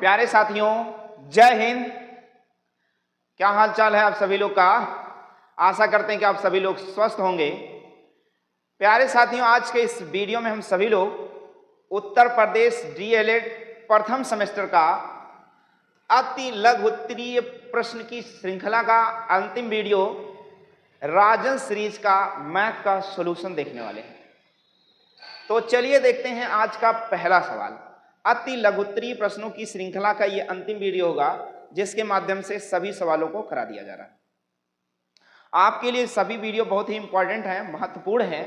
प्यारे साथियों, जय हिंद। क्या हाल चाल है आप सभी लोग का? आशा करते हैं कि आप सभी लोग स्वस्थ होंगे। प्यारे साथियों, आज के इस वीडियो में हम सभी लोग उत्तर प्रदेश डीएलएड प्रथम सेमेस्टर का अति लघु उत्तरीय प्रश्न की श्रृंखला का अंतिम वीडियो राजन सीरीज का मैथ का सॉल्यूशन देखने वाले हैं। तो चलिए देखते हैं आज का पहला सवाल। अति लघुत्तरीय प्रश्नों की श्रृंखला का ये अंतिम वीडियो होगा जिसके माध्यम से सभी सवालों को करा दिया जा रहा है। आपके लिए सभी वीडियो बहुत ही इंपॉर्टेंट है, महत्वपूर्ण है।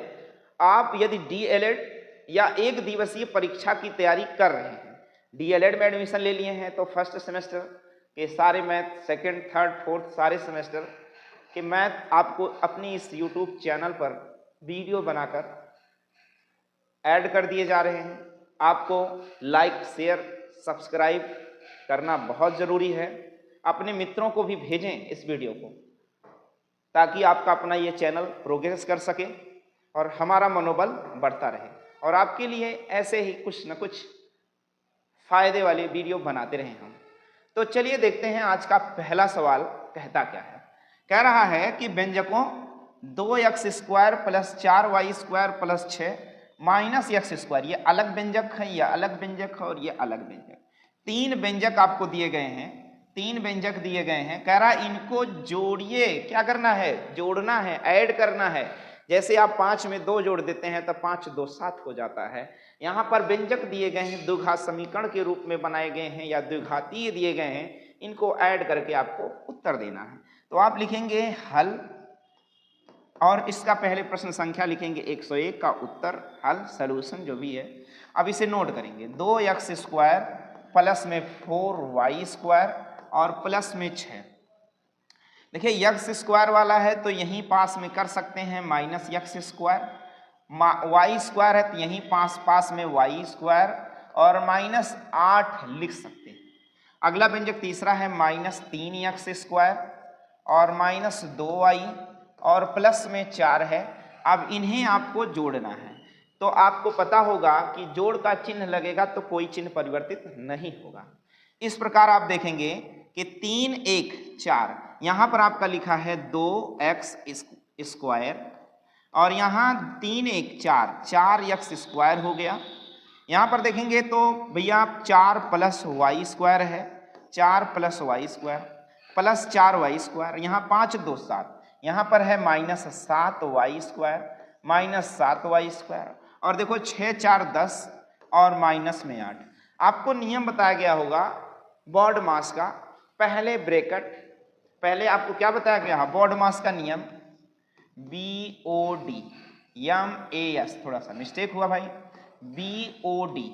आप यदि डीएलएड या एक दिवसीय परीक्षा की तैयारी कर रहे हैं, डीएलएड में एडमिशन ले लिए हैं, तो फर्स्ट सेमेस्टर के सारे मैथ, सेकेंड, थर्ड, फोर्थ सारे सेमेस्टर के मैथ आपको अपनी इस यूट्यूब चैनल पर वीडियो बनाकर ऐड कर दिए जा रहे हैं। आपको लाइक, शेयर, सब्सक्राइब करना बहुत ज़रूरी है। अपने मित्रों को भी भेजें इस वीडियो को, ताकि आपका अपना ये चैनल प्रोग्रेस कर सके और हमारा मनोबल बढ़ता रहे और आपके लिए ऐसे ही कुछ न कुछ फायदे वाले वीडियो बनाते रहें हम। तो चलिए देखते हैं आज का पहला सवाल कहता क्या है। कह रहा है कि व्यंजकों 2x square plus 4y square plus 6 minus x square, ये अलग व्यंजक है, ये अलग व्यंजक है और ये अलग व्यंजक। तीन व्यंजक आपको दिए गए हैं, तीन व्यंजक दिए गए हैं। कह रहा है इनको जोड़िए। क्या करना है? जोड़ना है, ऐड करना है। जैसे आप 5 में 2 जोड़ देते हैं तो 5 2 7 हो जाता है। यहाँ पर व्यंजक दिए गए हैं, द्विघात समीकरण के रूप में बनाए गए हैं या द्विघातीय दिए गए हैं। इनको ऐड करके आपको उत्तर देना है। तो आप लिखेंगे हल और इसका पहले प्रश्न संख्या लिखेंगे 101 का उत्तर, हल, सॉल्यूशन जो भी है। अब इसे नोट करेंगे। 2x स्क्वायर प्लस में 4y स्क्वायर और प्लस में 6। देखिए x स्क्वायर वाला है तो यहीं पास में कर सकते हैं minus x square, y square है तो यहीं पास में y स्क्वायर और माइनस 8 लिख सकते हैं। अगला व्यंजक तीसरा है माइनस 3x स्क्वायर और माइनस 2y और प्लस में 4 है। अब इन्हें आपको जोड़ना है। तो आपको पता होगा कि जोड़ का चिन्ह लगेगा तो कोई चिन्ह परिवर्तित नहीं होगा। इस प्रकार आप देखेंगे कि 3 1 4, यहाँ पर आपका लिखा है 2x स्क्वायर और यहाँ 3 1 4 4x स्क्वायर हो गया। यहाँ पर देखेंगे तो भैया 4 प्लस y स्क्वायर है, 4 plus y square plus 4y square, यहाँ 5 2 7, यहाँ पर है minus 7y square minus 7y square और देखो 6 4 10 और माइनस में 8। आपको नियम बताया गया होगा बॉड मास का। पहले ब्रैकेट, पहले आपको क्या बताया गया है? बॉड मास का नियम BOD MAS, थोड़ा सा मिस्टेक हुआ भाई, BOD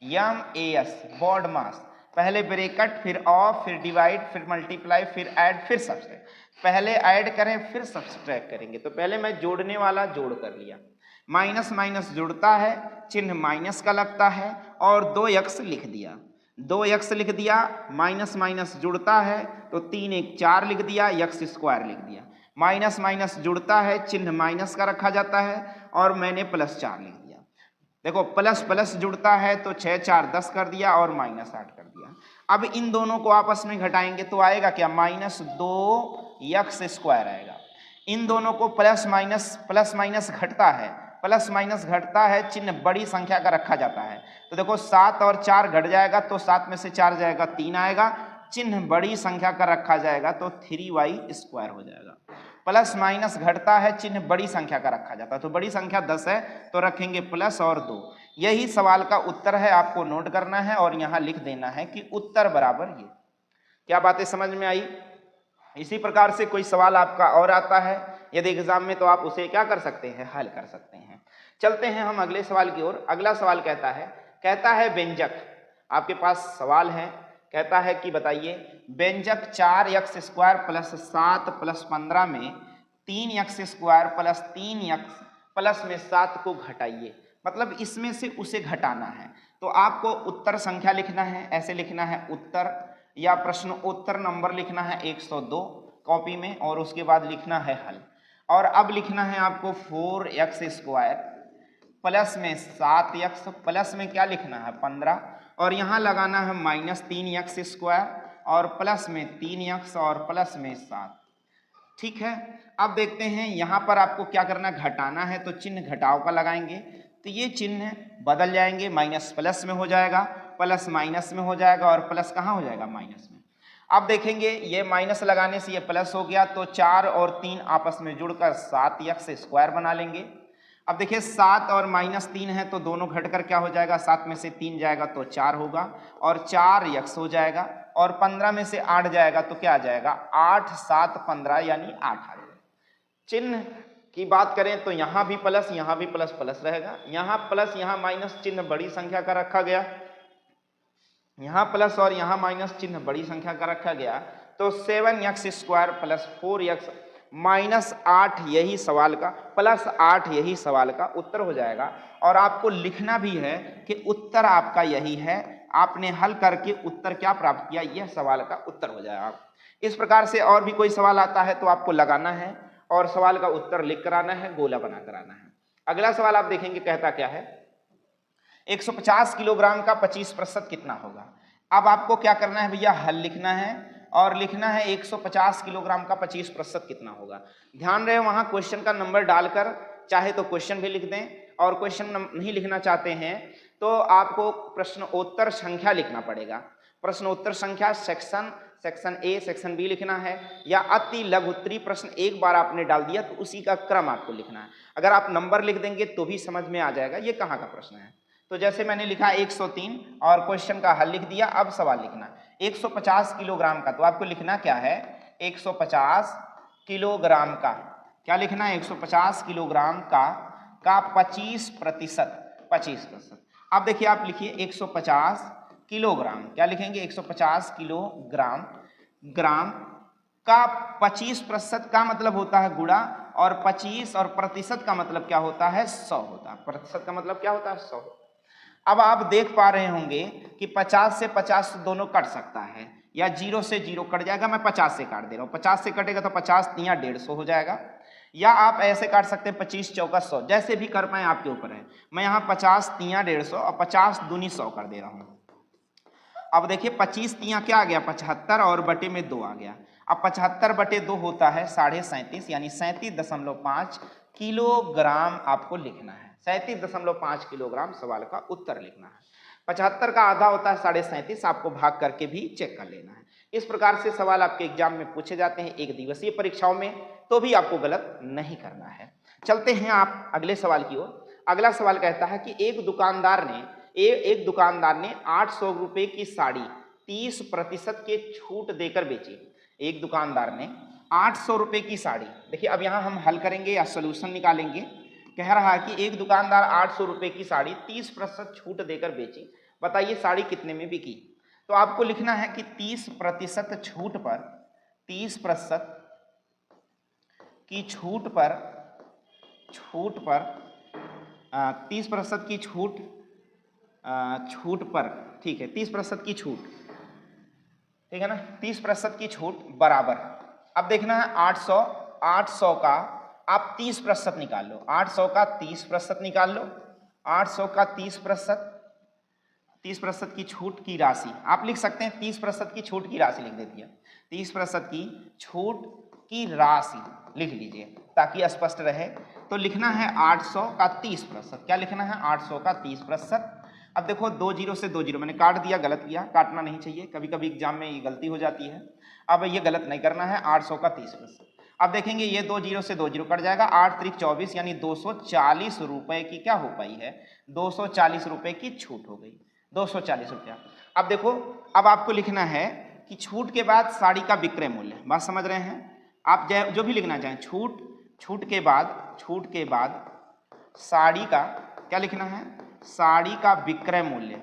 MAS बॉड मास। पहले ब्रैकेट, फिर ऑफ, फिर डिवाइड, फिर मल्टीप्लाई, फिर ऐड, फिर सब्सट्रैक्ट। पहले ऐड करें फिर सब्सट्रैक्ट करेंगे। तो पहले मैं जोड़ने वाला जोड़ कर लिया। माइनस माइनस जुड़ता है, चिन्ह माइनस का लगता है और 2x लिख दिया। 2x लिख दिया, माइनस माइनस जुड़ता है तो 3 1 4 लिख दिया, x स्क्वायर लिख दिया। माइनस माइनस जुड़ता है, चिन्ह माइनस का रखा जाता है और मैंने प्लस 4 लिख दिया। देखो प्लस प्लस जुड़ता है तो 6 4 10 कर दिया और माइनस 8 कर दिया। अब इन दोनों को आपस में घटाएंगे तो आएगा क्या? माइनस 2x स्क्वायर आएगा। इन दोनों को प्लस माइनस घटता है, प्लस माइनस घटता है, चिन्ह बड़ी संख्या का रखा जाता है। तो देखो 7 और 4 घट जाएगा तो 7 में से 4 जाएगा 3 आएगा, चिन्ह बड़ी संख्या का रखा जाएगा तो 3y स्क्वायर हो जाएगा। प्लस माइनस घटता है, चिन्ह बड़ी संख्या का रखा जाता है। तो बड़ी संख्या 10 है तो रखेंगे प्लस और 2। यही सवाल का उत्तर है, आपको नोट करना है और यहाँ लिख देना है कि उत्तर बराबर ये। क्या बातें समझ में आई? इसी प्रकार से कोई सवाल आपका और आता है यदि एग्जाम में तो आप उसे क्या कर सकते हैं? हल कर सकते हैं। चलते हैं हम अगले सवाल की ओर। अगला सवाल कहता है व्यंजक। आपके पास सवाल है, कहता है कि बताइए व्यंजक 4x स्क्वायर प्लस 7 प्लस 15 में 3x square plus 3x plus में 7 को घटाइए। मतलब इसमें से उसे घटाना है। तो आपको उत्तर संख्या लिखना है, ऐसे लिखना है उत्तर या प्रश्न उत्तर नंबर लिखना है 102 कॉपी में और उसके बाद लिखना है हल। और अब लिखना है आपको 4x स्क्वायर प्लस में 7x, प्लस में क्या लिखना है 15, और यहाँ लगाना है -3x² और प्लस में 3x और प्लस में 7। ठीक है, अब देखते हैं यहाँ पर आपको क्या करना, घटाना है तो चिन्ह घटाव का लगाएंगे, तो ये चिन्ह बदल जाएंगे, माइनस प्लस में हो जाएगा, प्लस माइनस में हो जाएगा और प्लस कहाँ हो जाएगा, माइनस में। अब देखेंगे ये माइनस लगाने से ये प्लस हो गया, तो 4 और 3 आपस में जुड़कर 7x² बना लेंगे। अब देखिए 7 और -3 है तो दोनों घटकर क्या हो जाएगा, 7 में से 3 जाएगा तो 4 होगा और 4x हो जाएगा, और 15 में से 8 जाएगा तो क्या आ जाएगा, 8 7 15 यानी 8 आ जाएगा। चिन्ह की बात करें तो यहाँ भी प्लस, यहाँ भी प्लस प्लस रहेगा, यहाँ प्लस यहाँ माइनस, चिन्ह बड़ी संख्या का रखा गया, यहाँ प्लस और यहाँ माइनस, चिन्ह बड़ी संख्या का रखा गया, तो 7x² प्लस 4x -8 यही सवाल का, प्लस 8 यही सवाल का उत्तर हो जाएगा। और आपको लिखना भी है कि उत्तर आपका यही है, आपने हल करके उत्तर क्या प्राप्त किया, यह सवाल का उत्तर हो जाएगा। इस प्रकार से और भी कोई सवाल आता है तो आपको लगाना है और सवाल का उत्तर लिख कर आना है, गोला बना कर आना है। अगला सवाल आप देखेंगे कहता क्या है, 150 किलोग्राम का 25% कितना होगा। अब आपको क्या करना है भैया, हल लिखना है और लिखना है 150 किलोग्राम का 25% कितना होगा। ध्यान रहे वहां क्वेश्चन का नंबर डालकर, चाहे तो क्वेश्चन भी लिख दें, और क्वेश्चन नहीं लिखना चाहते हैं तो आपको प्रश्नोत्तर संख्या लिखना पड़ेगा। प्रश्नोत्तर संख्या सेक्शन ए सेक्शन बी लिखना है, या अति लघु उत्तरी प्रश्न एक बार आपने डाल दिया तो उसी का क्रम आपको लिखना है। अगर आप नंबर लिख देंगे तो भी समझ में आ जाएगा ये कहाँ का प्रश्न है। तो जैसे मैंने लिखा 103 और क्वेश्चन का हल लिख दिया, अब सवाल लिखना 150 किलोग्राम का, तो आपको लिखना क्या है, 150 किलोग्राम का क्या लिखना है, 150 किलोग्राम का 25%। अब देखिए आप लिखिए 150 किलोग्राम, क्या लिखेंगे 150 किलोग्राम, ग्राम का 25% का मतलब होता है गुणा, और 25 और प्रतिशत का मतलब क्या होता है, 100 होता है। प्रतिशत का मतलब क्या होता है, 100। अब आप देख पा रहे होंगे कि 50 से 50 दोनों कट सकता है, या 0 से 0 कट जाएगा, मैं 50 से काट दे रहा हूँ, 50 से कटेगा तो 50 तिया 150 हो जाएगा, या आप ऐसे काट सकते हैं 25 चौका 100, जैसे भी कर पाए आपके ऊपर है। मैं यहाँ 50 तिया 150 और 50 दूनी 100 कर दे रहा हूँ। अब देखिए 25 तिया क्या आ गया, 75 और बटे में 2 आ गया। अब 75 बटे 2 होता है 37.5, यानी 37.5 किलोग्राम आपको लिखना है। 37.5 किलोग्राम सवाल का उत्तर लिखना है। 75 का आधा होता है 37.5, आपको भाग करके भी चेक कर लेना है। इस प्रकार से सवाल आपके एग्जाम में पूछे जाते हैं, एक दिवसीय परीक्षाओं में, तो भी आपको गलत नहीं करना है। चलते हैं आप अगले सवाल की ओर। अगला सवाल कहता है कि एक दुकानदार ने 800 रुपए की साड़ी 30% के छूट देकर बेची। एक दुकानदार ने 800 रुपए की साड़ी, देखिए अब यहां हम हल करेंगे या सोल्यूशन निकालेंगे। कह रहा है कि एक दुकानदार 800 रुपए की साड़ी 30% छूट देकर बेची, बताइए साड़ी कितने में बिकी। तो आपको लिखना है कि 30% छूट पर, 30% की छूट पर 30% की छूट पर, ठीक है 30% की छूट, ठीक है ना, 30% की छूट बराबर। अब देखना है 800 का आप 30% निकाल लो, 800 का 30% निकाल लो, 800 का 30% की छूट की राशि आप लिख सकते हैं, 30% की छूट की राशि लिख देती है, 30% की छूट की राशि लिख लीजिए ताकि स्पष्ट रहे। तो लिखना है 800 का 30%, क्या लिखना है 800 का 30%। अब देखो 2 जीरो से 2 जीरो मैंने काट दिया, गलत किया, काटना नहीं चाहिए, कभी कभी एग्जाम में ये गलती हो जाती है। अब ये गलत नहीं करना है, 800 का 30%। अब देखेंगे ये 2 जीरो से 2 जीरो कट जाएगा, 8 त्रिक 24 यानी 240 रुपए की क्या हो पाई है, 240 रुपए की छूट हो गई, 240 रुपया। अब देखो अब आपको लिखना है कि छूट के बाद साड़ी का विक्रय मूल्य, बात समझ रहे हैं आप, जो भी लिखना चाहें, छूट के बाद साड़ी का क्या लिखना है, साड़ी का विक्रय मूल्य,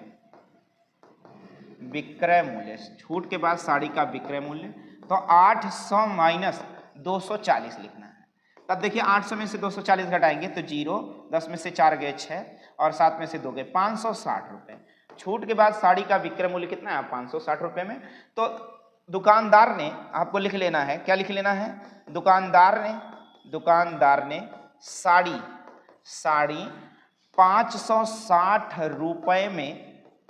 छूट के बाद साड़ी का विक्रय मूल्य, तो 800 माइनस 240 लिखना है। तब देखिए 800 में से 240 घटाएंगे तो 0, 10 में से 4 गए 6 और 7 में से 2 गए 560 रुपए। छूट के बाद साड़ी का विक्रय मूल्य कितना है, 560 रुपए में। तो दुकानदार ने, आपको लिख लेना है, क्या लिख लेना है, दुकानदार ने साड़ी 560 रुपए में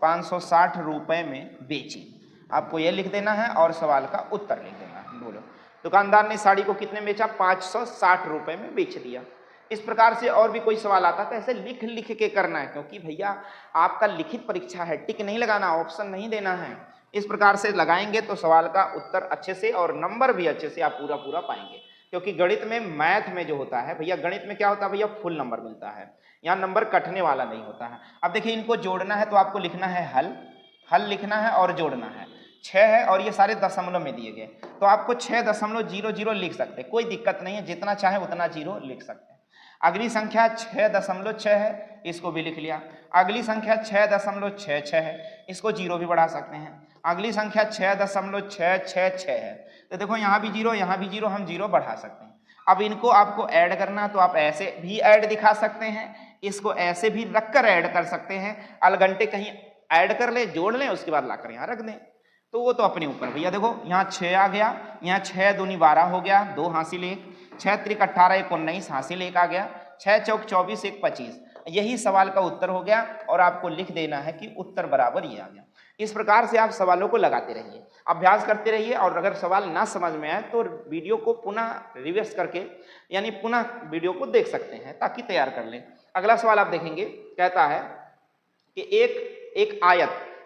560 रुपए में बेची। आपको यह लिख देना है और सवाल का उत्तर लिख देना है। बोलो, दुकानदार ने साड़ी को कितने बेचा? 560 रुपए में बेच दिया। इस प्रकार से और भी कोई सवाल आता है तो ऐसे लिख लिख के करना है, क्योंकि भैया आपका लिखित परीक्षा है, टिक नहीं लगाना, ऑप्शन नहीं देना है। इस प्रकार से लगाएंगे तो सवाल का उत्तर अच्छे से और नंबर भी अच्छे से आप पूरा पूरा पाएंगे। क्योंकि गणित में, मैथ में जो होता है भैया, गणित में क्या होता है भैया, फुल नंबर मिलता है, यहाँ नंबर कटने वाला नहीं होता है। अब देखिए, इनको जोड़ना है तो आपको लिखना है हल, हल लिखना है और जोड़ना है। 6 है और ये सारे दशमलव में दिए गए, तो आपको 6.00 लिख सकते हैं, कोई दिक्कत नहीं है, जितना चाहे उतना जीरो लिख सकते हैं। अगली संख्या 6.6 है, इसको भी लिख लिया। अगली संख्या 6.66 है, इसको जीरो भी बढ़ा सकते हैं। अगली संख्या 6.666 है, तो देखो यहाँ भी जीरो, यहाँ भी जीरो, हम जीरो बढ़ा सकते हैं। अब इनको आपको ऐड करना, तो आप ऐसे भी ऐड दिखा सकते हैं, इसको ऐसे भी रखकर ऐड कर सकते हैं। अलगंटे कहीं ऐड कर ले, जोड़ लें, उसके बाद लाकर यहाँ रख दें, तो वो तो अपने ऊपर। भैया देखो, यहाँ 6 आ गया, यहाँ 6 दूनी 12 हो गया, 2 हासिल 1, 6 त्रिक 18 1 19 हासिल 1 आ गया, 6 चौक 24 1 25। यही सवाल का उत्तर हो गया और आपको लिख देना है कि उत्तर बराबर ये आ गया। इस प्रकार से आप सवालों को लगाते रहिए, अभ्यास करते रहिए, और अगर सवाल ना समझ में आए तो वीडियो को पुनः रिवर्स करके, यानी पुनः वीडियो को देख सकते हैं ताकि तैयार कर लें। अगला सवाल आप देखेंगे, कहता है कि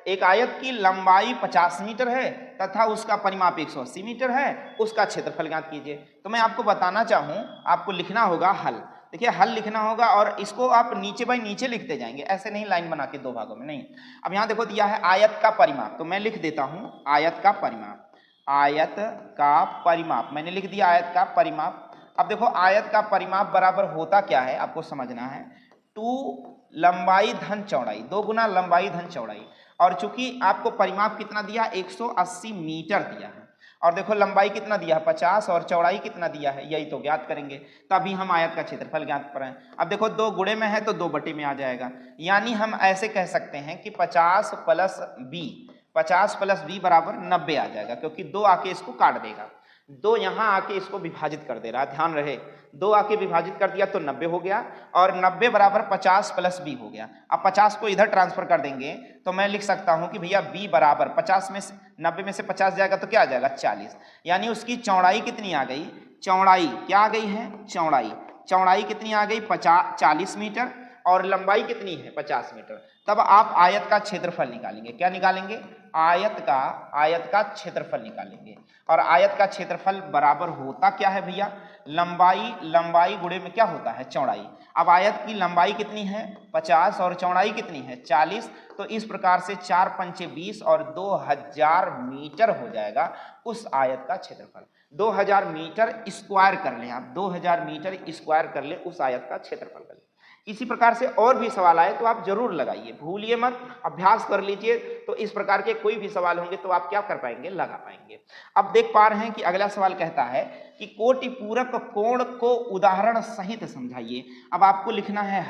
एक आयत की लंबाई 50 मीटर है तथा उसका परिमाप 180 मीटर है, उसका क्षेत्रफल ज्ञात कीजिए। तो मैं आपको बताना चाहूँ, आपको लिखना होगा हल। देखिए, हल लिखना होगा और इसको आप नीचे बाई नीचे लिखते जाएंगे, ऐसे नहीं लाइन बना के दो भागों में, नहीं। अब यहाँ देखो दिया है आयत का परिमाप, तो मैं लिख देता हूँ आयत का परिमाप। आयत का परिमाप मैंने लिख दिया, आयत का परिमाप। अब देखो, आयत का परिमाप बराबर होता क्या है, आपको समझना है, 2 लंबाई धन चौड़ाई, 2 गुना लंबाई धन चौड़ाई। और चूंकि आपको परिमाप कितना दिया, 180 मीटर दिया है, और देखो लंबाई कितना दिया है 50, और चौड़ाई कितना दिया है, यही तो ज्ञात करेंगे। तभी हम आयत का क्षेत्रफल ज्ञात करें। अब देखो 2 गुणे में है तो 2 बटे में आ जाएगा, यानी हम ऐसे कह सकते हैं कि 50 प्लस बी बराबर 90 आ जाएगा, क्योंकि 2 आके इसको काट देगा, 2 यहाँ आके इसको विभाजित कर दे रहा है, ध्यान रहे, 2 आके विभाजित कर दिया तो 90 हो गया, और 90 बराबर 50 प्लस बी हो गया। अब 50 को इधर ट्रांसफर कर देंगे तो मैं लिख सकता हूं कि भैया बी बराबर 50 में से 90 में से 50 जाएगा तो क्या आ जाएगा 40, यानी उसकी चौड़ाई कितनी आ गई, चौड़ाई क्या आ गई है, चौड़ाई कितनी आ गई 40 मीटर, और लंबाई कितनी है 50 मीटर। तब आप आयत का क्षेत्रफल निकालेंगे, क्या निकालेंगे, आयत का क्षेत्रफल निकालेंगे। और आयत का क्षेत्रफल बराबर होता क्या है भैया, लंबाई गुणे में क्या होता है, चौड़ाई। अब आयत की लंबाई कितनी है 50 और चौड़ाई कितनी है 40, तो इस प्रकार से 4 पंचे 20 और 2000 मीटर हो जाएगा उस आयत का क्षेत्रफल। 2000 मीटर स्क्वायर कर लें आप, 2000 मीटर स्क्वायर कर लें, उस आयत का क्षेत्रफल कर लें। इसी प्रकार से और भी सवाल आए तो आप जरूर लगाइए, भूलिए मत, अभ्यास कर लीजिए, तो इस प्रकार के कोई भी सवाल होंगे तो आप क्या कर पाएंगे, लगा पाएंगे। अब देख पा रहे हैं कि अगला सवाल कहता है कि कोटि पूरक कोण को उदाहरण सहित समझाइए। अब आपको लिखना है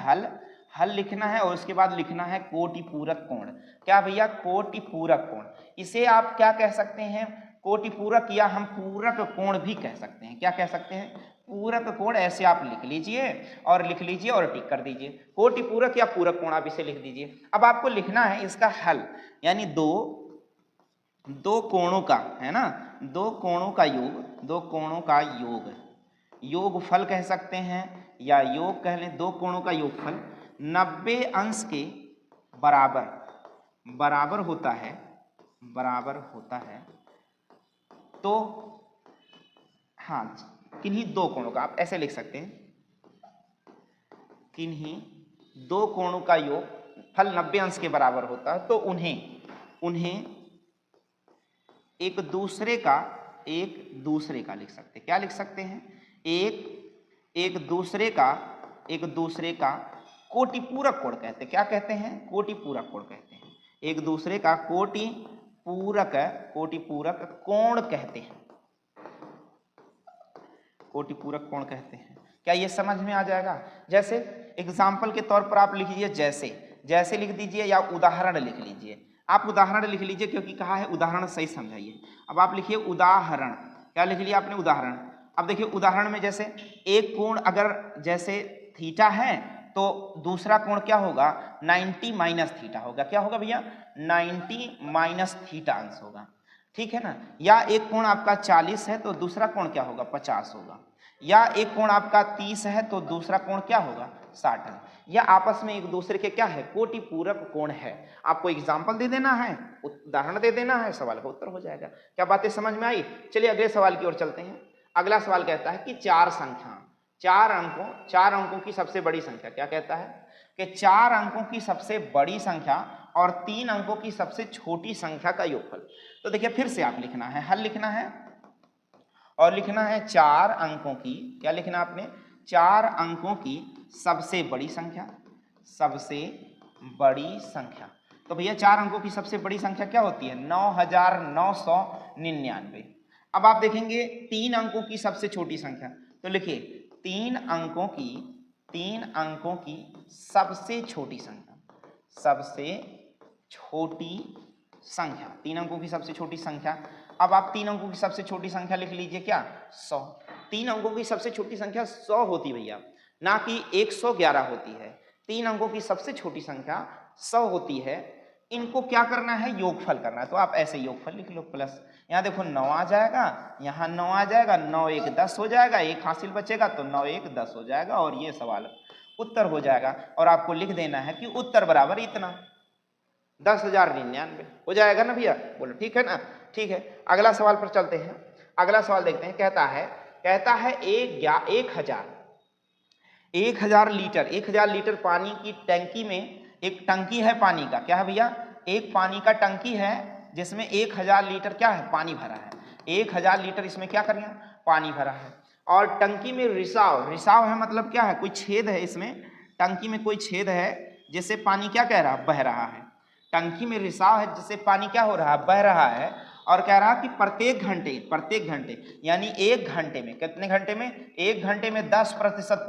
हल लिखना है और उसके बाद लिखना है कोटि पूरक कोण। क्या भैया, कोटि पूरक कोण, इसे आप क्या कह सकते हैं, कोटि पूरक, या हम पूरक कोण भी कह सकते हैं। क्या कह सकते हैं, पूरक कोण, ऐसे आप लिख लीजिए और टिक कर दीजिए। कोटि पूरक या पूरक कोण आप इसे लिख दीजिए। अब आपको लिखना है इसका हल, यानी दो कोणों का, है ना, 2 कोणों का योग, योगफल कह सकते हैं या योग कह लें, 2 कोणों का योगफल 90 अंश के बराबर होता है, तो हाँ, किन्हीं 2 कोणों का, आप ऐसे लिख सकते हैं, किन्हीं 2 कोणों का योग फल 90 अंश के बराबर होता है, तो उन्हें एक दूसरे का लिख सकते हैं। क्या लिख सकते हैं, एक दूसरे का कोटि पूरक कोण कहते हैं। क्या कहते हैं, कोटि पूरक कोण कहते हैं। एक दूसरे का कोटि पूरक कोण कहते हैं, कोटि पूरक कोण कहते हैं। क्या ये समझ में आ जाएगा। जैसे एग्जाम्पल के तौर पर आप लिख लीजिए, जैसे लिख दीजिए या उदाहरण लिख लीजिए। आप उदाहरण लिख लीजिए क्योंकि कहा है उदाहरण सही समझाइए। अब आप लिखिए उदाहरण, क्या लिख लिया आपने, उदाहरण। अब देखिए उदाहरण में जैसे एक कोण अगर जैसे थीटा है तो दूसरा कोण क्या होगा 90 माइनस थीटा होगा। क्या होगा भैया 90 माइनस थीटा अंश होगा, ठीक है ना। या एक कोण आपका 40 है तो दूसरा कोण क्या होगा 50 होगा। या एक कोण आपका 30 है तो दूसरा कोण क्या होगा 60 है। या आपस में एक दूसरे के क्या है कोटि पूरक कोण है। आपको एग्जाम्पल दे देना है, उदाहरण दे देना है, सवाल का उत्तर हो जाएगा। क्या बातें समझ में आई? चलिए अगले सवाल की ओर चलते हैं। अगला सवाल कहता है कि चार अंकों की सबसे बड़ी संख्या, क्या कहता है कि 4 अंकों की सबसे बड़ी संख्या और 3 अंकों की सबसे छोटी संख्या का योगफल। तो देखिए फिर से आप लिखना है, हल लिखना है और लिखना है 4 अंकों की, क्या लिखना आपने 4 अंकों की सबसे बड़ी संख्या, सबसे बड़ी संख्या। तो भैया 4 अंकों की सबसे बड़ी संख्या क्या होती है 9999। अब आप देखेंगे 3 अंकों की सबसे छोटी संख्या, तो लिखिए 3 अंकों की सबसे छोटी संख्या, सबसे छोटी संख्या, 3 अंकों की सबसे छोटी संख्या। अब आप 3 अंकों की सबसे छोटी संख्या लिख लीजिए क्या 100। 3 अंकों की सबसे छोटी संख्या 100 होती भैया, ना कि 111 होती है। 3 अंकों की सबसे छोटी संख्या 100 होती है। इनको क्या करना है योगफल करना है, तो आप ऐसे योगफल लिख लो प्लस, यहाँ देखो 9 आ जाएगा, यहाँ 9 आ जाएगा, 9 1 10 हो जाएगा, एक हासिल बचेगा तो 9 1 10 हो जाएगा और ये सवाल उत्तर हो जाएगा। और आपको लिख देना है कि उत्तर बराबर इतना 10,099 हो जाएगा ना भैया, बोलो ठीक है ना। ठीक है, अगला सवाल पर चलते हैं। अगला सवाल देखते हैं। कहता है 1000 लीटर पानी की टंकी में, एक टंकी है पानी का, क्या है भैया एक पानी का टंकी है जिसमें 1000 लीटर क्या है पानी भरा है। 1000 लीटर इसमें क्या करें पानी भरा है और टंकी में रिसाव है, मतलब क्या है कोई छेद है इसमें, टंकी में कोई छेद है जिससे पानी क्या कह रहा बह रहा है। टंकी में रिसाव है जिससे पानी क्या हो रहा है बह रहा है। और कह रहा कि प्रत्येक घंटे यानी 1 घंटे में, कितने घंटे में 1 घंटे में 10%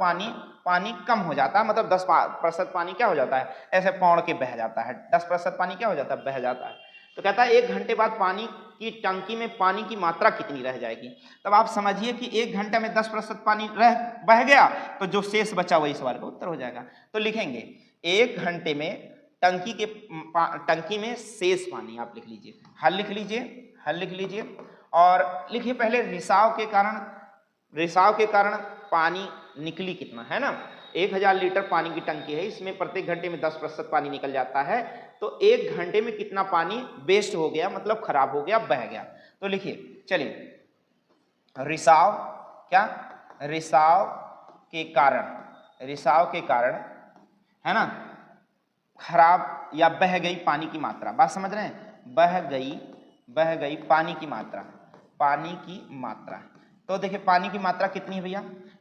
पानी कम हो जाता है, मतलब 10% पानी क्या हो जाता है ऐसे पौड़ के बह जाता है, 10% पानी क्या हो जाता है बह जाता है। तो कहता है 1 घंटे बाद पानी की टंकी में पानी की मात्रा कितनी रह जाएगी। तब आप समझिए कि 1 घंटे में 10% पानी बह गया तो जो शेष बचा वही सवाल का उत्तर हो जाएगा। तो लिखेंगे 1 घंटे में टंकी में शेष पानी, आप लिख लीजिए, हल लिख लीजिए और लिखिए पहले रिसाव के कारण पानी निकली कितना है ना। 1000 लीटर पानी की टंकी है, इसमें प्रत्येक घंटे में 10% पानी निकल जाता है, तो 1 घंटे में कितना पानी वेस्ट हो गया, मतलब खराब हो गया बह गया। तो लिखिए चलिए रिसाव के कारण है ना खराब या बह गई पानी की मात्रा, बात समझ रहे हैं, बह गई पानी की मात्रा। तो देखिए पानी की मात्रा कितनी है भैया,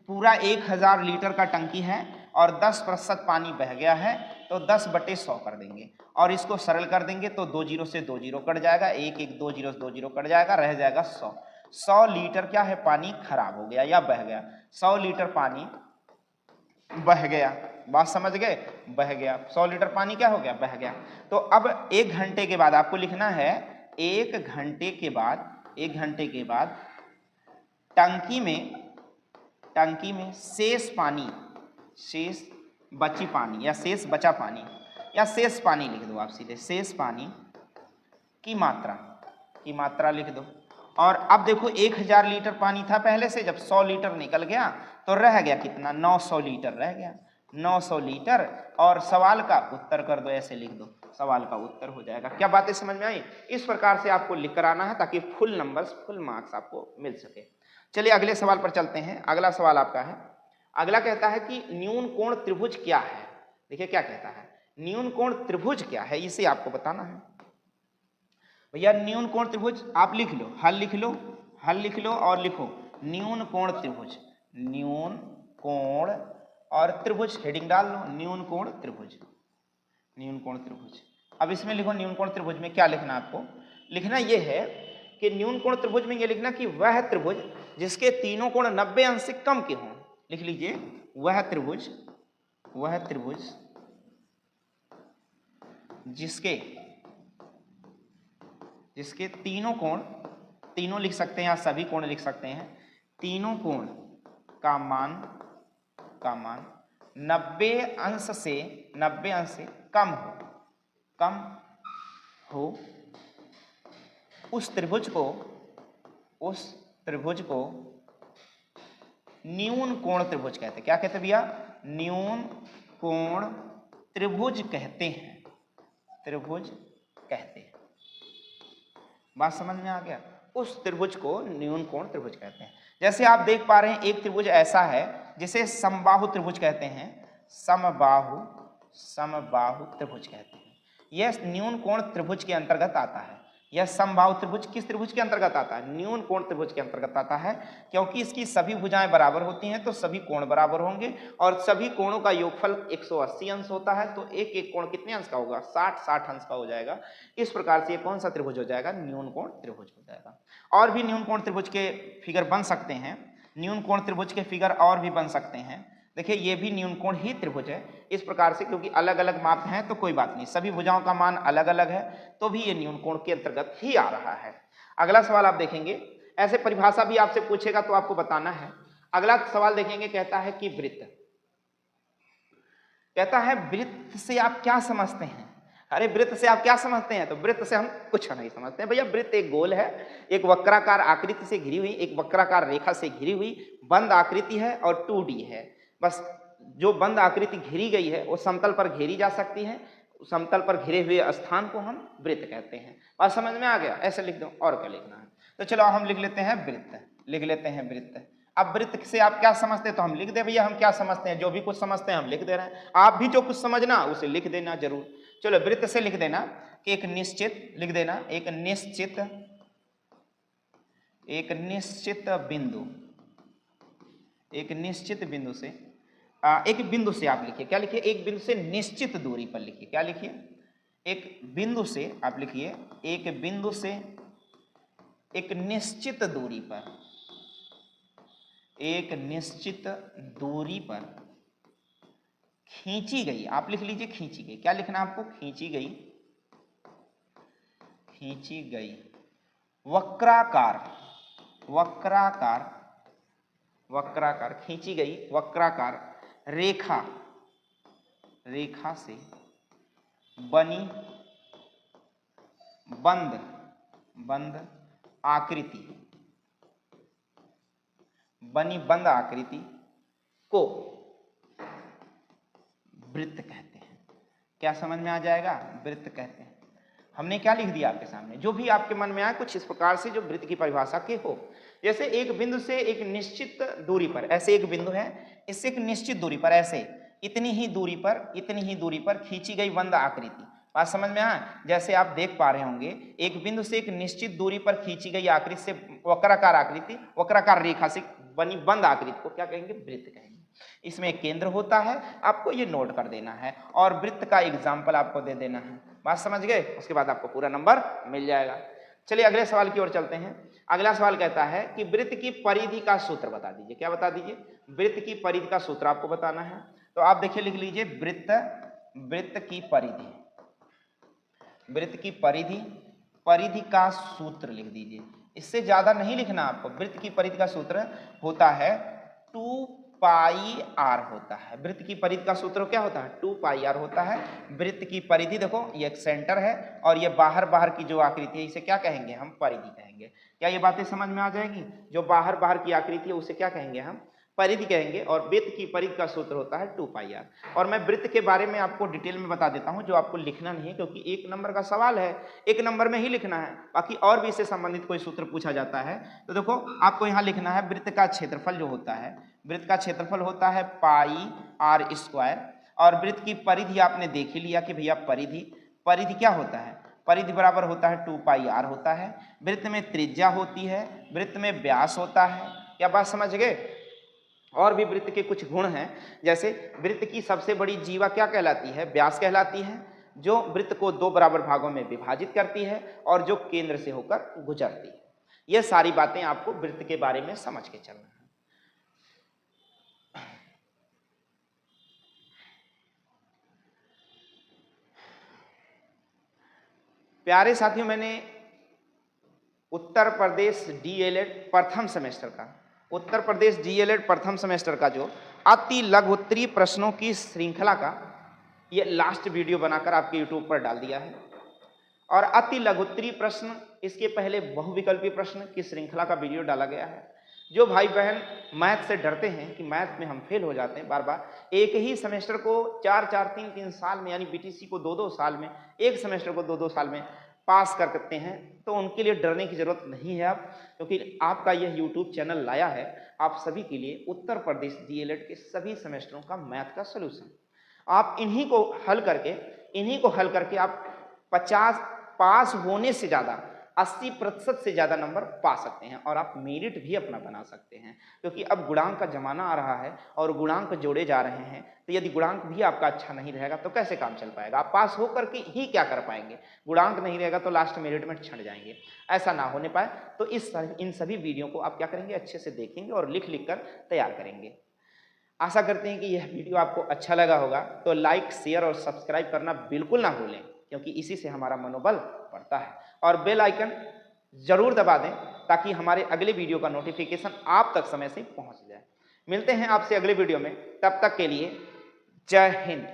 पूरा 1000 लीटर का टंकी है और 10% पानी बह गया है, तो 10/100 कर देंगे और इसको सरल कर देंगे तो 2 जीरो से 2 जीरो कट जाएगा, 1 1 2 जीरो से 2 जीरो कट जाएगा, रह जाएगा 100। 100 लीटर क्या है पानी खराब हो गया या बह गया, 100 लीटर पानी बह गया, बात समझ गए, बह गया 100 लीटर पानी क्या हो गया बह गया। तो अब 1 घंटे के बाद आपको लिखना है 1 घंटे के बाद टंकी में शेष बचा पानी या शेष पानी लिख दो आप सीधे, शेष पानी की मात्रा लिख दो। और अब देखो 1000 लीटर पानी था पहले से, जब 100 लीटर निकल गया तो रह गया कितना 900 लीटर रह गया, 900 लीटर और सवाल का उत्तर कर दो, ऐसे लिख दो सवाल का उत्तर हो जाएगा। क्या बातें समझ में आई? इस प्रकार से आपको लिख कर आना है ताकि फुल मार्क्स आपको मिल सके। चलिए अगले सवाल पर चलते हैं। अगला सवाल आपका है, अगला कहता है कि न्यून कोण त्रिभुज क्या है। देखिए क्या कहता है, न्यून कोण त्रिभुज क्या है, इसे आपको बताना है भैया। न्यून कोण त्रिभुज आप लिख लो, हल लिख लो और लिखो न्यून कोण त्रिभुज, न्यून कोण और त्रिभुज हेडिंग डाल लो, न्यून कोण त्रिभुज। अब इसमें लिखो न्यून कोण त्रिभुज में क्या लिखना, आपको लिखना यह है कि न्यून कोण त्रिभुज में यह लिखना कि वह त्रिभुज जिसके तीनों कोण 90 अंश से कम के हों। लिख लीजिए वह त्रिभुज जिसके तीनों कोण, तीनों लिख सकते हैं या सभी कोण लिख सकते हैं, तीनों कोण का मान 90 अंश से कम हो उस त्रिभुज को न्यून कोण त्रिभुज कहते हैं। क्या कहते हैं भैया? न्यून कोण त्रिभुज कहते हैं, बात समझ में आ गया? उस त्रिभुज को न्यून कोण त्रिभुज कहते हैं। जैसे आप देख पा रहे हैं एक त्रिभुज ऐसा है जिसे समबाहु त्रिभुज कहते हैं, समबाहु त्रिभुज कहते हैं। यह न्यून कोण त्रिभुज के अंतर्गत आता है। यह समबाहु त्रिभुज किस त्रिभुज के अंतर्गत आता है? न्यून कोण त्रिभुज के अंतर्गत आता है, क्योंकि इसकी सभी भुजाएं बराबर होती हैं तो सभी कोण बराबर होंगे और सभी कोणों का योगफल 180 अंश होता है, तो एक एक कोण कितने अंश का होगा? 60 अंश का हो जाएगा। इस प्रकार से ये कौन सा त्रिभुज हो जाएगा? न्यून कोण त्रिभुज हो जाएगा। और भी न्यून कोण त्रिभुज के फिगर बन सकते हैं, न्यून कोण त्रिभुज के फिगर और भी बन सकते हैं। देखिए ये भी न्यून कोण ही त्रिभुज है इस प्रकार से, क्योंकि अलग अलग माप हैं तो कोई बात नहीं, सभी भुजाओं का मान अलग अलग है तो भी ये न्यून कोण के अंतर्गत ही आ रहा है। अगला सवाल आप देखेंगे, ऐसे परिभाषा भी आपसे पूछेगा तो आपको बताना है। अगला सवाल देखेंगे, कहता है कि वृत्त, कहता है वृत्त से आप क्या समझते हैं? अरे वृत्त से आप क्या समझते हैं? तो वृत्त से हम कुछ नहीं समझते हैं भैया। वृत्त एक गोल है, एक वक्राकार आकृति से घिरी हुई, एक वक्राकार रेखा से घिरी हुई बंद आकृति है और 2D है। बस जो बंद आकृति घिरी गई है वो समतल पर घेरी जा सकती है, समतल पर घिरे हुए स्थान को हम वृत्त कहते हैं। बात समझ में आ गया? ऐसे लिख दो, और क्या लिखना है? तो चलो हम लिख लेते हैं वृत्त, अब वृत्त से आप क्या समझते हैं तो हम लिख दे भैया, हम क्या समझते हैं, जो भी कुछ समझते हैं हम लिख दे रहे हैं। आप भी जो कुछ समझना उसे लिख देना जरूर। चलो वृत्त से लिख देना कि एक निश्चित, लिख देना एक निश्चित बिंदु से एक बिंदु से आप लिखिए, क्या लिखिए? एक बिंदु से निश्चित दूरी पर लिखिए। क्या लिखिए? एक बिंदु से आप लिखिए, एक बिंदु से एक निश्चित दूरी पर, एक निश्चित दूरी पर खींची गई, आप लिख लीजिए खींची गई। क्या लिखना आपको? खींची गई वक्राकार खींची गई वक्राकार रेखा से बनी बंद आकृति को वृत्त कहते हैं। क्या समझ में आ जाएगा? वृत्त कहते हैं। हमने क्या लिख दिया आपके सामने? जो भी आपके मन में आए कुछ इस प्रकार से जो वृत्त की परिभाषा के हो। जैसे एक बिंदु से एक निश्चित दूरी पर, ऐसे एक बिंदु है, इससे एक निश्चित दूरी पर, ऐसे इतनी ही दूरी पर खींची गई बंद आकृति। बात समझ में आए? जैसे आप देख पा रहे होंगे एक बिंदु से एक निश्चित दूरी पर खींची गई आकृति से वक्राकार रेखा से बनी बंद आकृति को क्या कहेंगे? वृत्त कहेंगे। इसमें एक केंद्र होता है, आपको ये नोट कर देना है और वृत्त का एग्जाम्पल आपको दे देना है। बात समझ गए? उसके बाद आपको पूरा नंबर मिल जाएगा। चलिए अगले सवाल की ओर चलते हैं। अगला सवाल कहता है कि वृत्त की परिधि का सूत्र बता दीजिए। क्या बता दीजिए? वृत्त की परिधि का सूत्र आपको बताना है। तो आप देखिए लिख लीजिए वृत्त की परिधि का सूत्र लिख दीजिए। इससे ज्यादा नहीं लिखना आपको। वृत्त की परिधि का सूत्र होता है 2πr होता है। वृत्त की परिधि का सूत्र क्या होता है? 2πr होता है। वृत्त की परिधि देखो ये एक सेंटर है और ये बाहर की जो आकृति है इसे क्या कहेंगे? हम परिधि कहेंगे। क्या ये बातें समझ में आ जाएगी? जो बाहर की आकृति है उसे क्या कहेंगे? हम परिधि कहेंगे। और वृत्त की परिधि का सूत्र होता है 2πr। और मैं वृत्त के बारे में आपको डिटेल में बता देता हूं, जो आपको लिखना नहीं है क्योंकि 1 नंबर का सवाल है, 1 नंबर में ही लिखना है। बाकी और भी इससे संबंधित कोई सूत्र पूछा जाता है तो देखो आपको यहाँ लिखना है वृत्त का क्षेत्रफल जो होता है, वृत्त का क्षेत्रफल होता है πr²। और वृत्त की परिधि आपने देख ही लिया कि भैया परिधि क्या होता है? परिधि बराबर होता है 2πr होता है। वृत्त में त्रिज्या होती है, वृत्त में व्यास होता है। क्या बात समझ गए? और भी वृत्त के कुछ गुण हैं, जैसे वृत्त की सबसे बड़ी जीवा क्या कहलाती है? व्यास कहलाती है, जो वृत्त को 2 बराबर भागों में विभाजित करती है और जो केंद्र से होकर गुजरती है। ये सारी बातें आपको वृत्त के बारे में समझ के चलना है। प्यारे साथियों, मैंने उत्तर प्रदेश DLED प्रथम सेमेस्टर का जो अति लघुत्तरीय प्रश्नों की श्रृंखला का ये लास्ट वीडियो बनाकर आपके यूट्यूब पर डाल दिया है। और अति लघुत्तरीय प्रश्न, इसके पहले बहुविकल्पी प्रश्न की श्रृंखला का वीडियो डाला गया है। जो भाई बहन मैथ से डरते हैं कि मैथ में हम फेल हो जाते हैं बार बार, एक ही सेमेस्टर को 4-4, 3-3 साल में, यानी बीटीसी को 2-2 साल में, एक सेमेस्टर को 2-2 साल में पास कर सकते हैं, तो उनके लिए डरने की जरूरत नहीं है अब, क्योंकि आपका यह यूट्यूब चैनल लाया है आप सभी के लिए उत्तर प्रदेश डीएलएड के सभी सेमेस्टरों का मैथ का सलूशन। आप इन्हीं को हल करके आप 50 पास होने से ज़्यादा 80% से ज़्यादा नंबर पा सकते हैं और आप मेरिट भी अपना बना सकते हैं, क्योंकि अब गुणांक का जमाना आ रहा है और गुणांक जोड़े जा रहे हैं। तो यदि गुणांक भी आपका अच्छा नहीं रहेगा तो कैसे काम चल पाएगा? आप पास होकर के ही क्या कर पाएंगे? गुणांक नहीं रहेगा तो लास्ट मेरिट में छंट जाएंगे। ऐसा ना होने पाए तो इन सभी वीडियो को आप क्या करेंगे, अच्छे से देखेंगे और लिख लिख कर तैयार करेंगे। आशा करते हैं कि यह वीडियो आपको अच्छा लगा होगा, तो लाइक, शेयर और सब्सक्राइब करना बिल्कुल ना भूलें, क्योंकि इसी से हमारा मनोबल बढ़ता है। और बेल आइकन जरूर दबा दें ताकि हमारे अगले वीडियो का नोटिफिकेशन आप तक समय से पहुंच जाए। मिलते हैं आपसे अगले वीडियो में, तब तक के लिए जय हिंद।